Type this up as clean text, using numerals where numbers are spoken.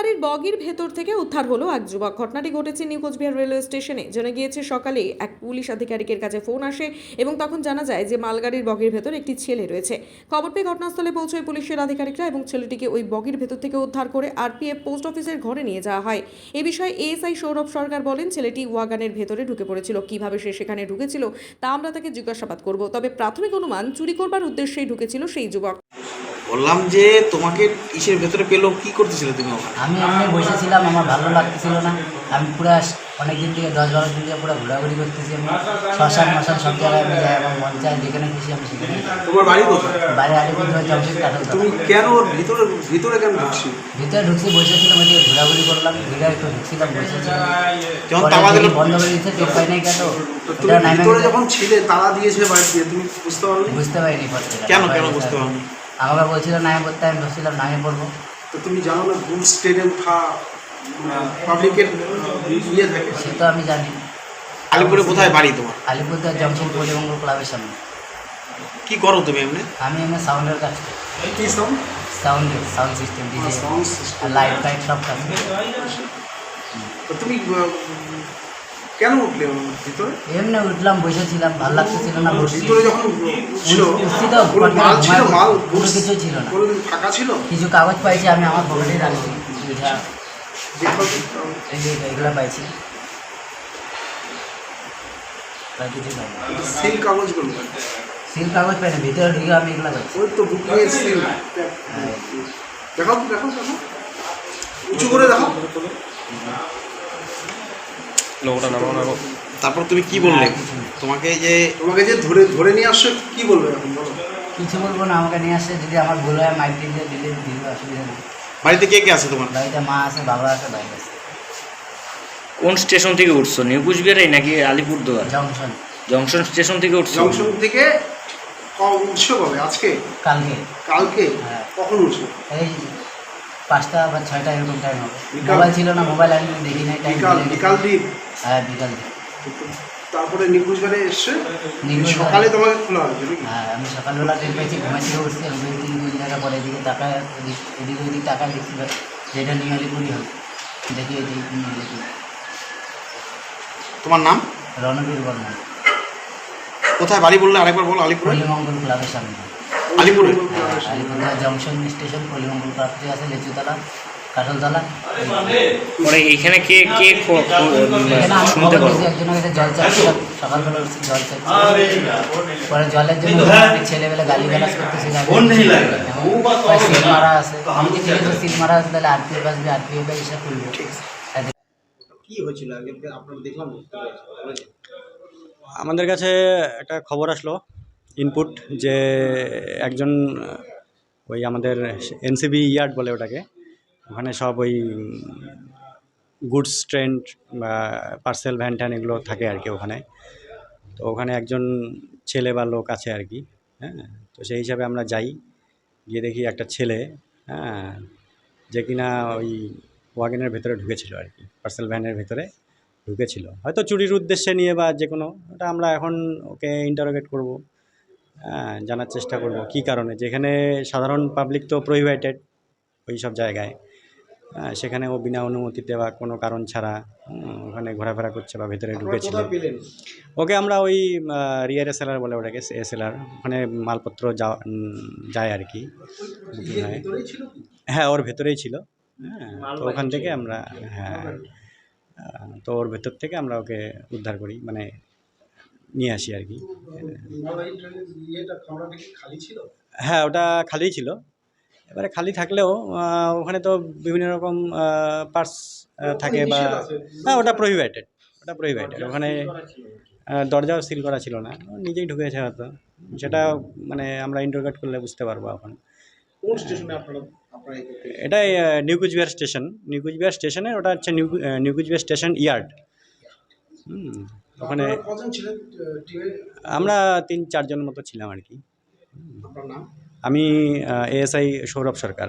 মালগাড়ির বগির ভেতর থেকে উদ্ধার হলো এক যুবক। ঘটনাটি ঘটেছে নিউ কোচবিহার রেলওয়ে স্টেশনে। জানা গিয়েছে সকালে এক পুলিশ আধিকারিকের কাছে ফোন আসে এবং তখন জানা যায় যে মালগাড়ির বগির ভেতর একটি ছেলে রয়েছে। খবর পেয়ে ঘটনাস্থলে পৌঁছয় পুলিশের আধিকারিকরা এবং ছেলেটিকে ওই বগির ভেতর থেকে উদ্ধার করে আরপিএফ পোস্ট অফিসের ঘরে নিয়ে যাওয়া হয়। এ বিষয়ে এএসআই সৌরভ সরকার বলেন, ছেলেটি ওয়াগানের ভেতরে ঢুকে পড়েছিল। কিভাবে সে সেখানে ঢুকেছিল তা আমরা তাকে জিজ্ঞাসাবাদ করব, তবে প্রাথমিক অনুমান চুরি করবার উদ্দেশ্যেই ঢুকেছিল সেই যুবক। বললাম যে তোমাকে ইসের ভেতরে পেলো, কি করতেছিলে তুমি ওখানে? আমি এমনি বসেছিলাম, আমার ভালো লাগতেছিল না। আমি পুরো অনেকদিন থেকে 10-12 দিন থেকে পুরো ঘোরাঘুরি করতেছি। আমি শ্মশান মশান সব জায়গায় আমি যাই, আমার মন চায় যেখানে খুশি আমি সেখানে। তোমার বাড়ি কোথায়? বাড়ি আলিপুরদুয়ার জংশন কাঠাল। তুমি কেন ভিতরে ভিতরে কেন ঢুকছি? ভিতরে ঢুকছি, বসেছিলাম, ওই দিকে ঘোরাঘুরি করলাম, ঘুরে একটু ঢুকছিলাম, বসেছিলাম। যখন তালা দিল বন্ধ করে দিচ্ছে, টের পাই নাই কেন। তুমি ভিতরে যখন ছিলে তালা দিয়েছে বাড়ি দিয়ে, তুমি বুঝতে পারোনি? বুঝতে পারিনি পড়তে। কেন কেন বুঝতে পারোনি? আমাকে বলছিল নামে পড়তে, আমি বসছিলাম নামে পড়বো। তো তুমি জানো না গুডস ট্রেনে উঠা পাবলিকের ইয়ে থাকে? সে তো আমি জানি। আলিপুরে কোথায় বাড়ি তোমার? আলিপুরদুয়ার জংশন পরিমঙ্গল ক্লাবের সামনে। কি করো তুমি এমনি? আমি এমনি সাউন্ডের কাজ করি। কি sound? Sound system, DJ, sound system, light fight সব কাজ করি। তো তুমি কেন উঠলে ভিতরে? এমনি উঠলাম, বসেছিলাম, ভালো লাগতেছিল না। ভিতরে যখন ছিল কোনো মাল ছিল, মাল কোনো কিছু ছিল না, কোনো ফাঁকা ছিল? কিছু কাগজ পাইছি, আমি আমার পকেটে রাখছি। দেখো এই যে এগুলো পাইছি, আর কিছু পাইনি। সিল কাগজগুলো, সিল কাগজ পাইনি, ভিতরে ঢুকে আমি এগুলো পাইছি। ওই তো বুকিং সিল। দেখো দেখো দেখো, উঁচু করে দেখো। তারপর তুমি কি বললে? তোমাকে যে ধরে নিয়ে আসছো, কি বলবে এখন বলো? কিছু বলবো না, আমাকে নিয়ে আসছে। যদি আমার ভুল হয় মাইক দিয়ে দিলে অসুবিধা নেই। বাড়িতে কে কে আছে তোমার? বাড়িতে মা আছে, বাবা আছে, ভাই আছে। কোন স্টেশন থেকে উঠছো? নিউ কুচবিহারে নাকি আলিপুরদুয়ার? জংশন। জংশন স্টেশন থেকে উঠছো? জংশন থেকে উঠছো কবে? আজকে? কালকে। কালকে? হ্যাঁ। কখন উঠছো? এই 5টা বা 6টা এরকম টাইম হবে। মোবাইল ছিল না, মোবাইল আমি দেখি নাই টাইম। বিকাল দিক? হ্যাঁ, বিকাল দিক। তারপরে নিকুজবারে এসছে নিকুজবারে সকালে তোমাকে খোলা হয়েছে নাকি? হ্যাঁ, আমি সকালবেলা ট্রেন পেয়েছি, ঘুমাই থেকে উঠছি। আমি 2-3 জায়গা পরে এদিকে তাকায়, এদিক ওদিক তাকায় দেখছি যেটা নিউ আলিপুরি হবে। দেখি এটি নিউ আলিপুর। তোমার নাম? রণবীর বর্মন। কোথায় বাড়ি বললে আরেকবার বলো। আলিপুরে? পল্লীমঙ্গল ক্লাবের সামনে। আলিপুরে? Alipurduar junction station, Pallimangal club থেকে আছে লেচুতলা, কাঠলতলা। পরে এখানে কে কে এখানে আমি শুনতে খবর পারো? দিয়েছি, একজনের কাছে জল চাচ্ছিলাম, সকালবেলা উঠছি জল চাচ্ছি। পরে জলের জন্য অনেক ছেলেবেলা গালিগালাজ করতেছে, সিল মারা আছে। আমি যে ঠিক আছে সিল মারা আছে, তাহলে আরপিএফ আসবে, আরপিএফ এসে খুলবে। কি হয়েছিল আগে আপনারা দেখলাম? আমাদের কাছে একটা খবর আসলো, ইনপুট, যে একজন ওই আমাদের এনসিবি ইয়ার্ড বলে ওটাকে, ওখানে সব ওই গুডস ট্রেন বা পার্সেল ভ্যান ট্যান এগুলো থাকে আর কি ওখানে। তো ওখানে একজন ছেলে বা লোক আছে আর কি। হ্যাঁ, তো সেই হিসাবে আমরা যাই, গিয়ে দেখি একটা ছেলে, হ্যাঁ, যে কিনা ওই ওয়াগনের ভেতরে ঢুকেছিল আর কি, পার্সেল ভ্যানের ভেতরে ঢুকেছিল, হয়তো চুরির উদ্দেশ্যে নিয়ে বা যে কোনো। ওটা আমরা এখন ওকে ইন্টারোগেট করব, হ্যাঁ, জানার চেষ্টা করব কী কারণে। যেখানে সাধারণ পাবলিক তো প্রহিবিটেড ওই সব জায়গায়, হ্যাঁ, সেখানে ও বিনা অনুমতিতে বা কোনো কারণ ছাড়া ওখানে ঘোরাফেরা করছে বা ভেতরে ঢুকেছিল। ওকে আমরা ওই রিয়ার এসএলআর বলে ওটাকে, এসএলআর, ওখানে মালপত্র যায় আর কি। হ্যাঁ, ওর ভেতরেই ছিল। হ্যাঁ, তো ওখান থেকে আমরা, হ্যাঁ, তো ওর ভেতর থেকে আমরা ওকে উদ্ধার করি, মানে নিয়ে আসি আর কি। হ্যাঁ, ওটা খালি ছিল। এবারে খালি থাকলেও ওখানে তো বিভিন্ন রকম পার্টস থাকে বা, হ্যাঁ, ওটা প্রহিবিটেড, ওখানে দরজাও সিল করা ছিল না, নিজেই ঢুকেছে হয়তো। সেটা মানে আমরা ইন্টারোগেট করলে বুঝতে পারবো এখন। এটাই নিউ কুচবিহার স্টেশনের, ওটা হচ্ছে নিউ কুচবিহার স্টেশন ইয়ার্ড। ওখানে আমরা 3-4 জন মতো ছিলাম আর কি। আমি এএসআই সৌরভ সরকার।